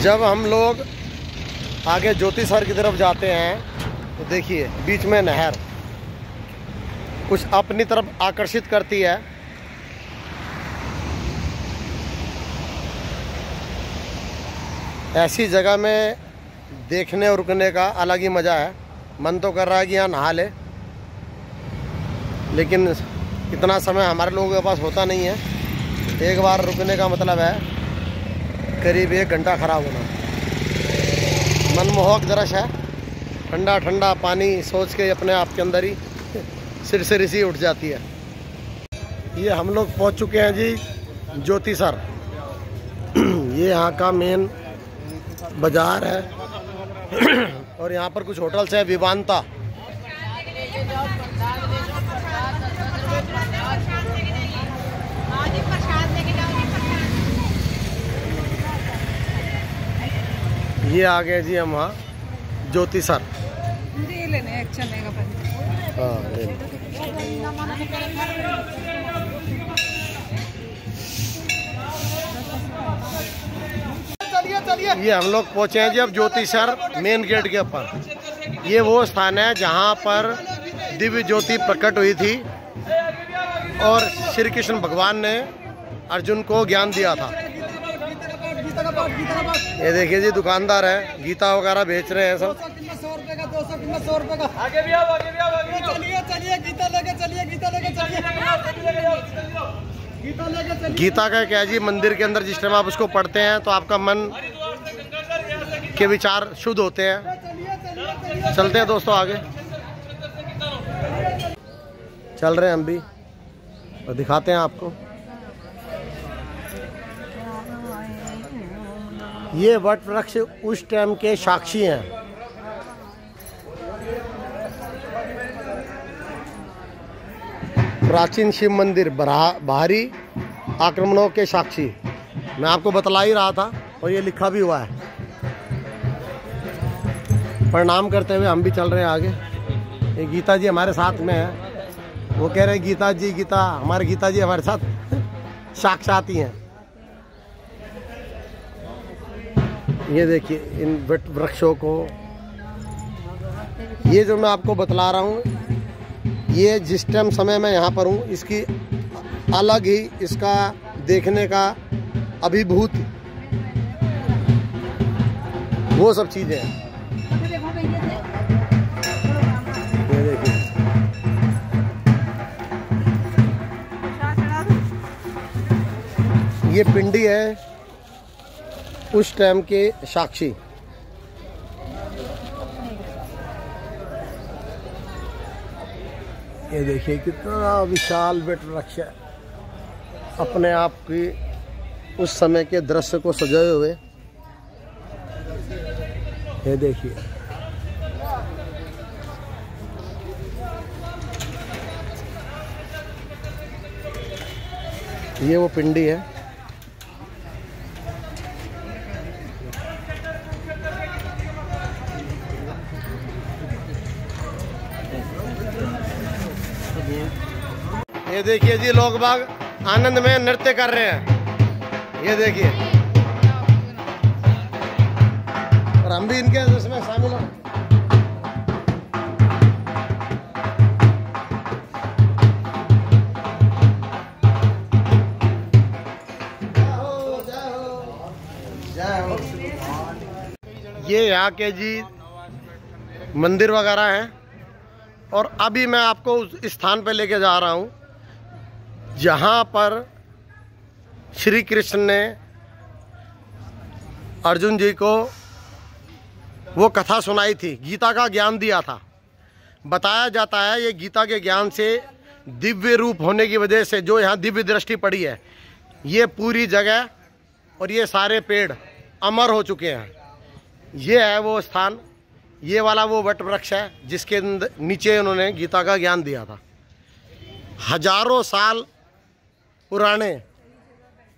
जब हम लोग आगे ज्योतिसर की तरफ जाते हैं तो देखिए बीच में नहर कुछ अपनी तरफ आकर्षित करती है। ऐसी जगह में देखने और रुकने का अलग ही मज़ा है। मन तो कर रहा है कि यहाँ नहा ले, लेकिन इतना समय हमारे लोगों के पास होता नहीं है। एक बार रुकने का मतलब है करीब 1 घंटा खड़ा होना। मनमोहक दृश्य है, ठंडा ठंडा पानी सोच के अपने आप के अंदर ही सिर से रिसी उठ जाती है। ये हम लोग पहुंच चुके हैं जी ज्योतिसर। ये यहाँ का मेन बाजार है और यहाँ पर कुछ होटल्स है। विवांता, ये आ गए जी हम वहाँ ज्योतिसर। ये हम लोग पहुँचे हैं जी अब ज्योतिसर मेन गेट के ऊपर। ये वो स्थान है जहाँ पर दिव्य ज्योति प्रकट हुई थी और श्री कृष्ण भगवान ने अर्जुन को ज्ञान दिया था। ये देखिए जी दुकानदार है, गीता वगैरह बेच रहे हैं सब। 100 रुपए का 200 रुपए का। आगे भी आओ, आगे भी आओ, आगे चलिए चलिए गीता लेके चलिए, गीता लेके चलिए, गीता लेके चलिए। गीता का क्या है जी, मंदिर के अंदर जिस टाइम आप उसको पढ़ते हैं तो आपका मन के विचार शुद्ध होते हैं। चलते हैं दोस्तों आगे, चल रहे हैं हम भी और दिखाते हैं आपको। ये वट वृक्ष उस टाइम के साक्षी हैं। प्राचीन शिव मंदिर बाहरी आक्रमणों के साक्षी, मैं आपको बतला ही रहा था और ये लिखा भी हुआ है। प्रणाम करते हुए हम भी चल रहे हैं आगे। ये गीता जी हमारे साथ में है, वो कह रहे हैं गीता जी गीता, हमारे गीता जी हमारे साथ साक्षात ही हैं। ये देखिए इन वट वृक्षों को, ये जो मैं आपको बतला रहा हूँ, ये जिस टाइम समय मैं यहाँ पर हूँ इसकी अलग ही इसका देखने का अभिभूत वो सब चीज़ें हैं। ये देखिए ये पिंडी है उस टाइम के साक्षी। ये देखिए कितना विशाल वट वृक्ष है, अपने आप की उस समय के दृश्य को सजाए हुए। ये देखिए ये वो पिंडी है। ये देखिए जी लोग बाग आनंद में नृत्य कर रहे हैं। ये देखिए और हम भी इनके इसमें शामिल हो। ये यहाँ के जी मंदिर वगैरह हैं और अभी मैं आपको उस स्थान पे लेके जा रहा हूँ जहाँ पर श्री कृष्ण ने अर्जुन जी को वो कथा सुनाई थी, गीता का ज्ञान दिया था। बताया जाता है ये गीता के ज्ञान से दिव्य रूप होने की वजह से जो यहाँ दिव्य दृष्टि पड़ी है, ये पूरी जगह और ये सारे पेड़ अमर हो चुके हैं। ये है वो स्थान, ये वाला वो वट वृक्ष है जिसके नीचे उन्होंने गीता का ज्ञान दिया था। हजारों साल पुराने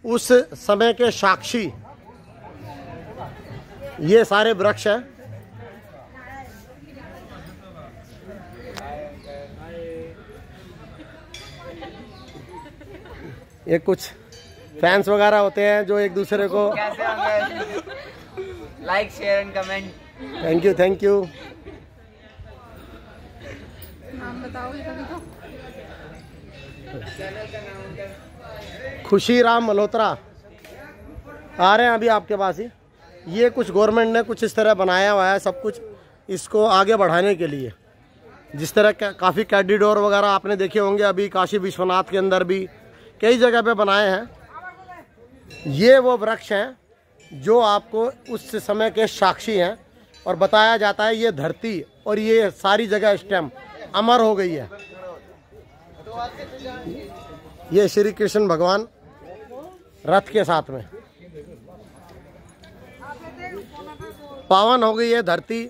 उस समय के साक्षी ये सारे वृक्ष हैं। ये कुछ फैंस वगैरह होते हैं जो एक दूसरे को like share and comment. Thank you, thank you. नाम बताओगे कभी तो। खुशी राम मल्होत्रा आ रहे हैं अभी आपके पास ही। ये कुछ गवर्नमेंट ने कुछ इस तरह बनाया हुआ है सब कुछ इसको आगे बढ़ाने के लिए। जिस तरह काफ़ी कैडिडोर वगैरह आपने देखे होंगे, अभी काशी विश्वनाथ के अंदर भी कई जगह पे बनाए हैं। ये वो वृक्ष हैं जो आपको उस समय के साक्षी हैं और बताया जाता है ये धरती और ये सारी जगह इस टाइम अमर हो गई है। ये श्री कृष्ण भगवान रथ के साथ में पावन हो गई है धरती।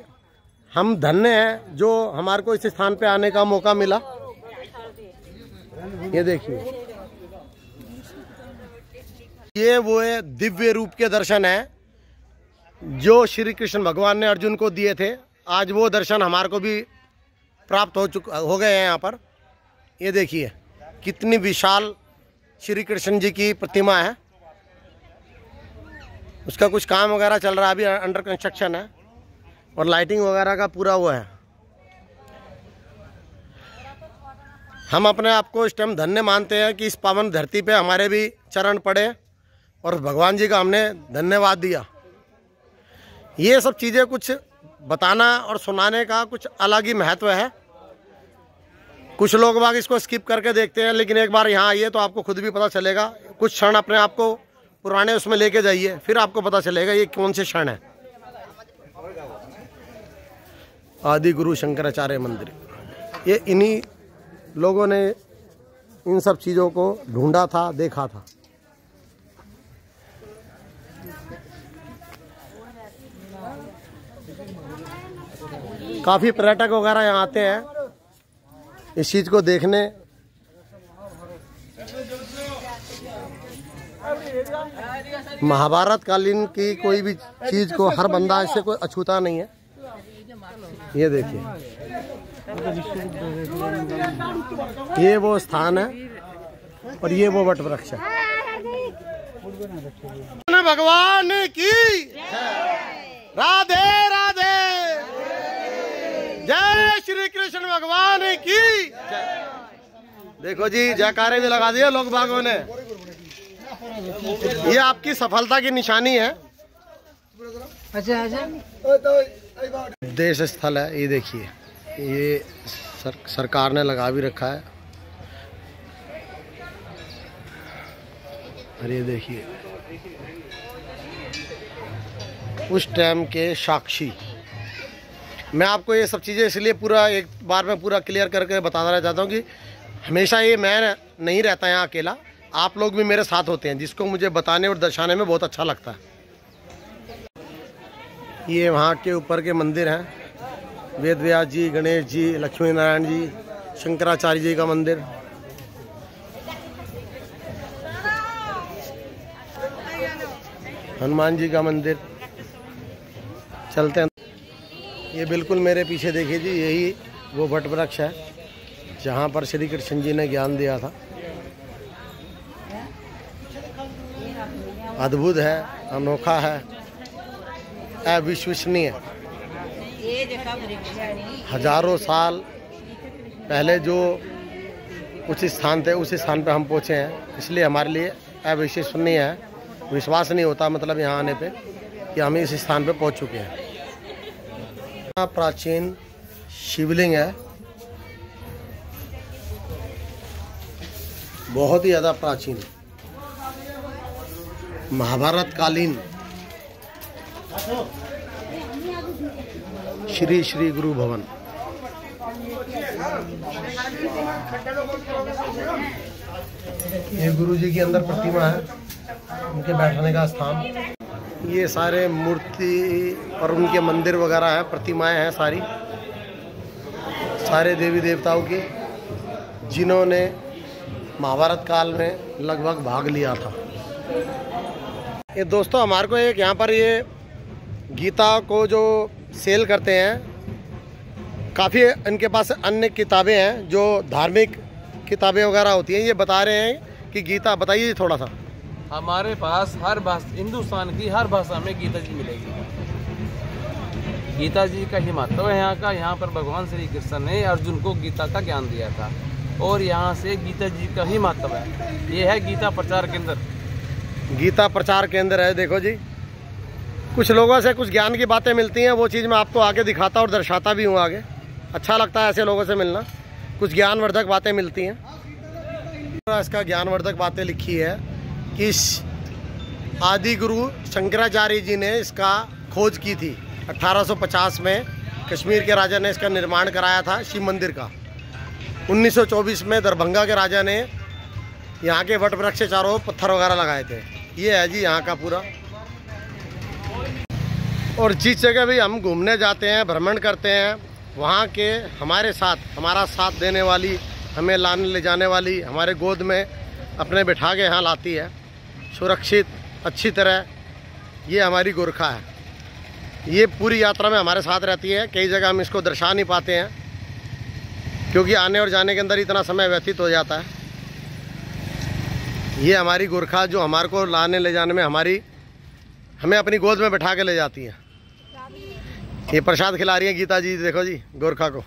हम धन्य हैं जो हमारे को इस स्थान पे आने का मौका मिला। ये देखिए, ये वो है दिव्य रूप के दर्शन है जो श्री कृष्ण भगवान ने अर्जुन को दिए थे। आज वो दर्शन हमारे को भी प्राप्त हो गए हैं यहाँ पर। ये देखिए कितनी विशाल श्री कृष्ण जी की प्रतिमा है। उसका कुछ काम वगैरह चल रहा है, अभी अंडर कंस्ट्रक्शन है और लाइटिंग वगैरह का पूरा वो है। हम अपने आप को इस टाइम धन्य मानते हैं कि इस पावन धरती पे हमारे भी चरण पड़े और भगवान जी का हमने धन्यवाद दिया। ये सब चीज़ें कुछ बताना और सुनाने का कुछ अलग ही महत्व है। कुछ लोग बाग इसको स्किप करके देखते हैं, लेकिन एक बार यहाँ आइए तो आपको खुद भी पता चलेगा। कुछ क्षण अपने आप को पुराने उसमें लेके जाइए, फिर आपको पता चलेगा ये कौन से क्षण है। आदि गुरु शंकराचार्य मंदिर, ये इन्हीं लोगों ने इन सब चीज़ों को ढूंढा था, देखा था। काफ़ी पर्यटक वगैरह यहाँ आते हैं इस चीज़ को देखने। महाभारत कालीन की कोई भी चीज़ को हर बंदा इससे कोई अछूता नहीं है। ये देखिए, ये वो स्थान है और ये वो वट वृक्ष है। भगवान की राधे राधे, जय श्री कृष्ण भगवान की। देखो जी, जयकारे भी लगा दिए लोग बागों ने। ये आपकी सफलता की निशानी है। देश स्थल है, ये देखिए, ये सरकार ने लगा भी रखा है। और ये देखिए उस टाइम के साक्षी। मैं आपको ये सब चीज़ें इसलिए पूरा एक बार में पूरा क्लियर करके बताना चाहता हूँ कि हमेशा ये मैं नहीं रहता यहाँ अकेला, आप लोग भी मेरे साथ होते हैं, जिसको मुझे बताने और दर्शाने में बहुत अच्छा लगता है। ये वहाँ के ऊपर के मंदिर हैं, वेद व्यास जी, गणेश जी, लक्ष्मी नारायण जी, शंकराचार्य जी का मंदिर। हनुमान जी का मंदिर। चलते हैं। ये बिल्कुल मेरे पीछे देखिए जी, यही वो वट वृक्ष है जहाँ पर श्री कृष्ण जी ने ज्ञान दिया था। अद्भुत है, अनोखा है, अविश्वसनीय। हजारों साल पहले जो कुछ स्थान थे उस स्थान पर हम पहुँचे हैं, इसलिए हमारे लिए अविश्वसनीय है। विश्वास नहीं होता मतलब यहाँ आने पे कि हम इस स्थान पे पहुँच चुके हैं। प्राचीन शिवलिंग है, बहुत ही ज़्यादा प्राचीन, महाभारत कालीन। श्री श्री गुरु भवन। ये गुरु जी की अंदर प्रतिमा है, उनके बैठने का स्थान। ये सारे मूर्ति और उनके मंदिर वगैरह हैं, प्रतिमाएं हैं सारी, सारे देवी देवताओं की, जिन्होंने महाभारत काल में लगभग भाग लिया था। ये दोस्तों हमारे को एक यहाँ पर ये गीता को जो सेल करते हैं, काफ़ी इनके पास अन्य किताबें हैं जो धार्मिक किताबें वगैरह होती हैं। ये बता रहे हैं कि गीता, बताइए थोड़ा सा। हमारे पास हर भाषा, हिंदुस्तान की हर भाषा में गीता जी मिलेगी। गीता जी का ही महत्व है यहाँ का। यहाँ पर भगवान श्री कृष्ण ने अर्जुन को गीता का ज्ञान दिया था और यहाँ से गीता जी का ही महत्व है। ये है गीता प्रचार केंद्र। गीता प्रचार केंद्र है। देखो जी, कुछ लोगों से कुछ ज्ञान की बातें मिलती हैं, वो चीज़ मैं आपको आगे दिखाता और दर्शाता भी हूँ आगे। अच्छा लगता है ऐसे लोगों से मिलना, कुछ ज्ञानवर्धक बातें मिलती हैं। इसका ज्ञानवर्धक बातें लिखी है कि आदि गुरु शंकराचार्य जी ने इसका खोज की थी। 1850 में कश्मीर के राजा ने इसका निर्माण कराया था, शिव मंदिर का। 1924 में दरभंगा के राजा ने यहाँ के वट वृक्ष के चारों पत्थर वगैरह लगाए थे। ये है जी यहाँ का पूरा। और जिस जगह भी हम घूमने जाते हैं, भ्रमण करते हैं, वहाँ के हमारे साथ, हमारा साथ देने वाली, हमें लाने ले जाने वाली, हमारे गोद में अपने बिठा के यहाँ लाती है सुरक्षित अच्छी तरह, ये हमारी गोरखा है। ये पूरी यात्रा में हमारे साथ रहती है। कई जगह हम इसको दर्शा नहीं पाते हैं क्योंकि आने और जाने के अंदर इतना समय व्यतीत हो जाता है। ये हमारी गोरखा जो हमारे को लाने ले जाने में हमें अपनी गोद में बैठा के ले जाती है। ये प्रसाद खिला रही है गीता जी, देखो जी गोरखा को।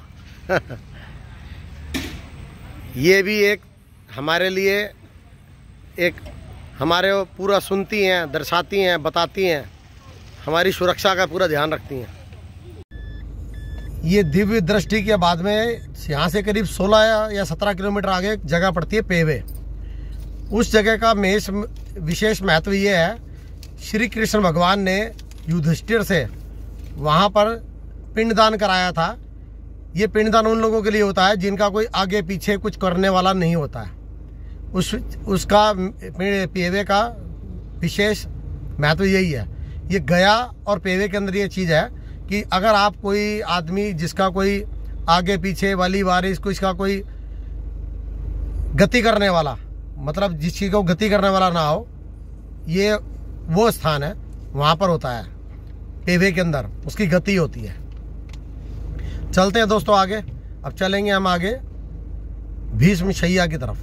ये भी एक हमारे लिए हमारे पूरा सुनती हैं, दर्शाती हैं, बताती हैं, हमारी सुरक्षा का पूरा ध्यान रखती हैं। ये दिव्य दृष्टि के बाद में यहाँ से करीब 16 या 17 किलोमीटर आगे जगह पड़ती है पेवे। उस जगह का विशेष महत्व ये है, श्री कृष्ण भगवान ने युधिष्ठिर से वहाँ पर पिंडदान कराया था। ये पिंडदान उन लोगों के लिए होता है जिनका कोई आगे पीछे कुछ करने वाला नहीं होता है। उसका पेवे का विशेष महत्व यही है। ये गया और पेवे के अंदर ये चीज़ है कि अगर आप कोई आदमी जिसका कोई आगे पीछे वाली वारिस को इसका कोई गति करने वाला, मतलब जिस चीज़ को गति करने वाला ना हो, ये वो स्थान है, वहाँ पर होता है पेवे के अंदर, उसकी गति होती है। चलते हैं दोस्तों आगे। अब चलेंगे हम आगे भीष्म शैया की तरफ।